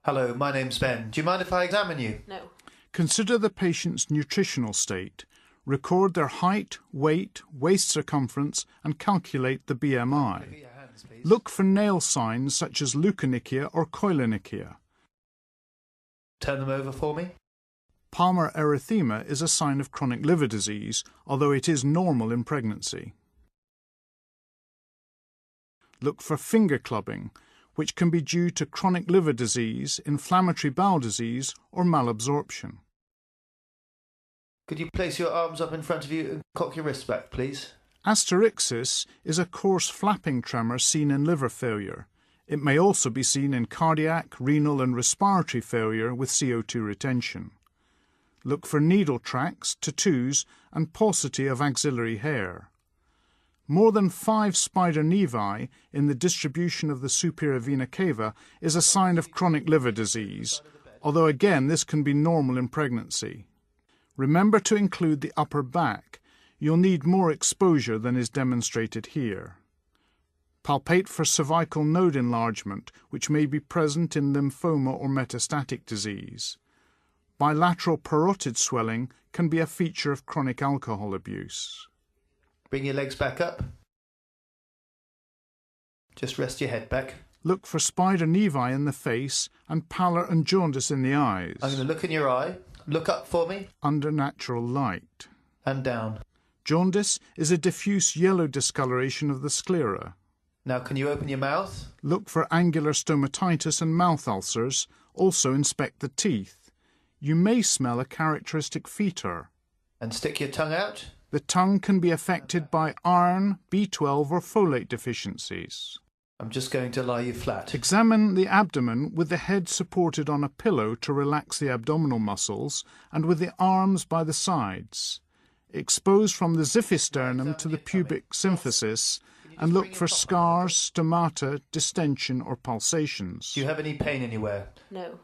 Hello, my name's Ben. Do you mind if I examine you? No. Consider the patient's nutritional state. Record their height, weight, waist circumference and calculate the BMI. Your hands, please. Look for nail signs such as leukonychia or koilonychia. Turn them over for me. Palmar erythema is a sign of chronic liver disease, although it is normal in pregnancy. Look for finger clubbing, which can be due to chronic liver disease, inflammatory bowel disease or malabsorption. Could you place your arms up in front of you and cock your wrists back, please? Asterixis is a coarse flapping tremor seen in liver failure. It may also be seen in cardiac, renal and respiratory failure with CO2 retention. Look for needle tracks, tattoos and paucity of axillary hair. More than 5 spider nevi in the distribution of the superior vena cava is a sign of chronic liver disease, although again this can be normal in pregnancy. Remember to include the upper back. You'll need more exposure than is demonstrated here. Palpate for cervical node enlargement, which may be present in lymphoma or metastatic disease. Bilateral parotid swelling can be a feature of chronic alcohol abuse. Bring your legs back up. Just rest your head back. Look for spider nevi in the face and pallor and jaundice in the eyes. I'm going to look in your eye. Look up for me. Under natural light. And down. Jaundice is a diffuse yellow discoloration of the sclera. Now can you open your mouth? Look for angular stomatitis and mouth ulcers. Also inspect the teeth. You may smell a characteristic fetor. And stick your tongue out. The tongue can be affected by iron, B12 or folate deficiencies. I'm just going to lie you flat. Examine the abdomen with the head supported on a pillow to relax the abdominal muscles and with the arms by the sides. Expose from the xiphisternum to the pubic symphysis and look for scars, stomata, distension or pulsations. Do you have any pain anywhere? No.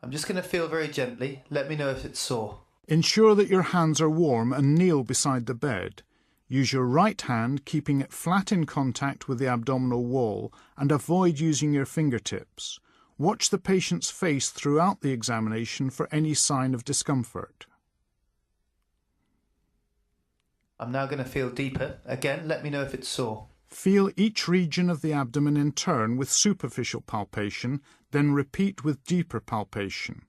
I'm just going to feel very gently. Let me know if it's sore. Ensure that your hands are warm and kneel beside the bed. Use your right hand, keeping it flat in contact with the abdominal wall, and avoid using your fingertips. Watch the patient's face throughout the examination for any sign of discomfort. I'm now going to feel deeper. Again, let me know if it's sore. Feel each region of the abdomen in turn with superficial palpation, then repeat with deeper palpation.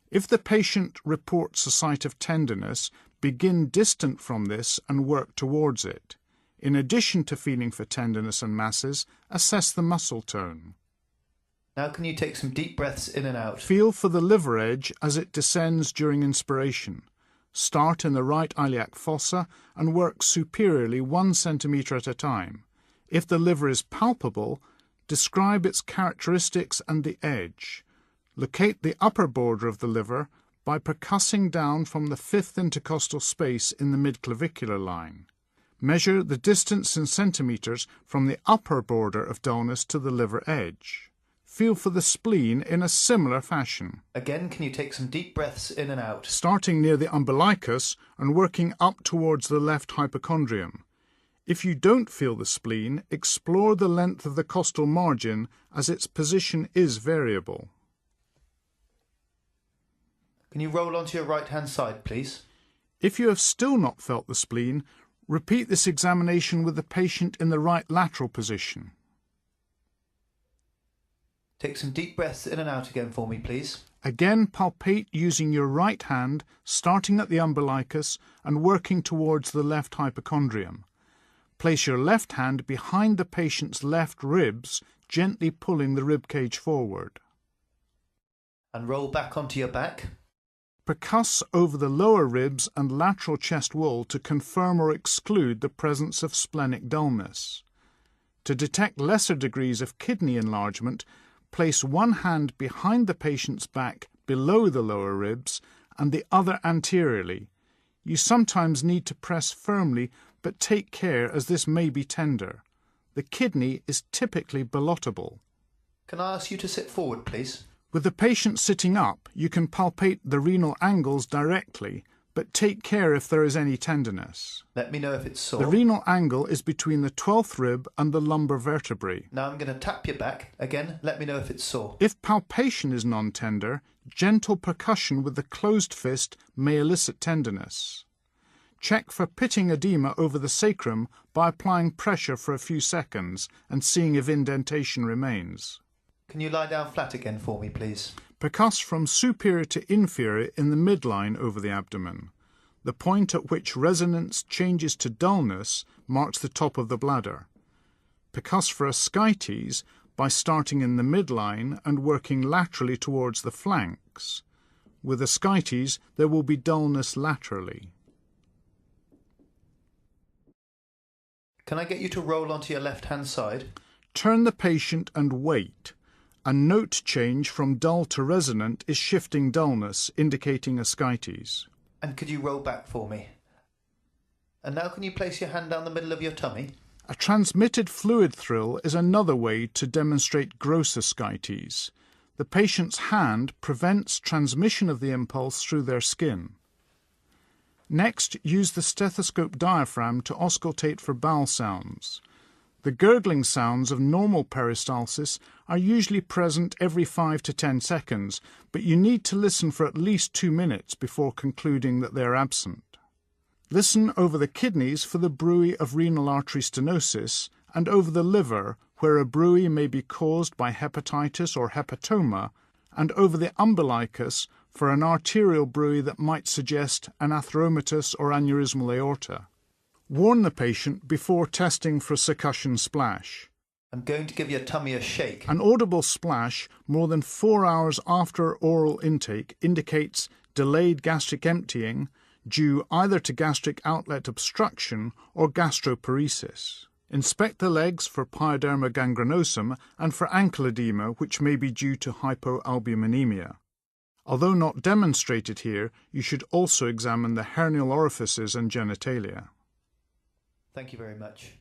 If the patient reports a site of tenderness, begin distant from this and work towards it. In addition to feeling for tenderness and masses, assess the muscle tone. Now can you take some deep breaths in and out? Feel for the liver edge as it descends during inspiration. Start in the right iliac fossa and work superiorly 1 centimetre at a time. If the liver is palpable, describe its characteristics and the edge. Locate the upper border of the liver by percussing down from the 5th intercostal space in the midclavicular line. Measure the distance in centimetres from the upper border of dullness to the liver edge. Feel for the spleen in a similar fashion. Again, can you take some deep breaths in and out? Starting near the umbilicus and working up towards the left hypochondrium. If you don't feel the spleen, explore the length of the costal margin as its position is variable. Can you roll onto your right-hand side, please? If you have still not felt the spleen, repeat this examination with the patient in the right lateral position. Take some deep breaths in and out again for me, please. Again, palpate using your right hand, starting at the umbilicus and working towards the left hypochondrium. Place your left hand behind the patient's left ribs, gently pulling the rib cage forward. And roll back onto your back. Percuss over the lower ribs and lateral chest wall to confirm or exclude the presence of splenic dullness. To detect lesser degrees of kidney enlargement, place one hand behind the patient's back below the lower ribs and the other anteriorly. You sometimes need to press firmly, but take care as this may be tender. The kidney is typically ballotable. Can I ask you to sit forward, please? With the patient sitting up, you can palpate the renal angles directly, but take care if there is any tenderness. Let me know if it's sore. The renal angle is between the 12th rib and the lumbar vertebrae. Now I'm going to tap your back. Again, let me know if it's sore. If palpation is non-tender, gentle percussion with the closed fist may elicit tenderness. Check for pitting edema over the sacrum by applying pressure for a few seconds and seeing if indentation remains. Can you lie down flat again for me, please? Percuss from superior to inferior in the midline over the abdomen. The point at which resonance changes to dullness marks the top of the bladder. Percuss for ascites by starting in the midline and working laterally towards the flanks. With ascites, there will be dullness laterally. Can I get you to roll onto your left-hand side? Turn the patient and wait. A note change from dull to resonant is shifting dullness, indicating ascites. And could you roll back for me? And now can you place your hand down the middle of your tummy? A transmitted fluid thrill is another way to demonstrate gross ascites. The patient's hand prevents transmission of the impulse through their skin. Next, use the stethoscope diaphragm to auscultate for bowel sounds. The gurgling sounds of normal peristalsis are usually present every 5 to 10 seconds, but you need to listen for at least 2 minutes before concluding that they are absent. Listen over the kidneys for the bruit of renal artery stenosis and over the liver, where a bruit may be caused by hepatitis or hepatoma, and over the umbilicus for an arterial bruit that might suggest an atheromatous or aneurysmal aorta. Warn the patient before testing for succussion splash. I'm going to give your tummy a shake. An audible splash more than 4 hours after oral intake indicates delayed gastric emptying due either to gastric outlet obstruction or gastroparesis. Inspect the legs for pyoderma gangrenosum and for ankle edema, which may be due to hypoalbuminemia. Although not demonstrated here, you should also examine the hernial orifices and genitalia. Thank you very much.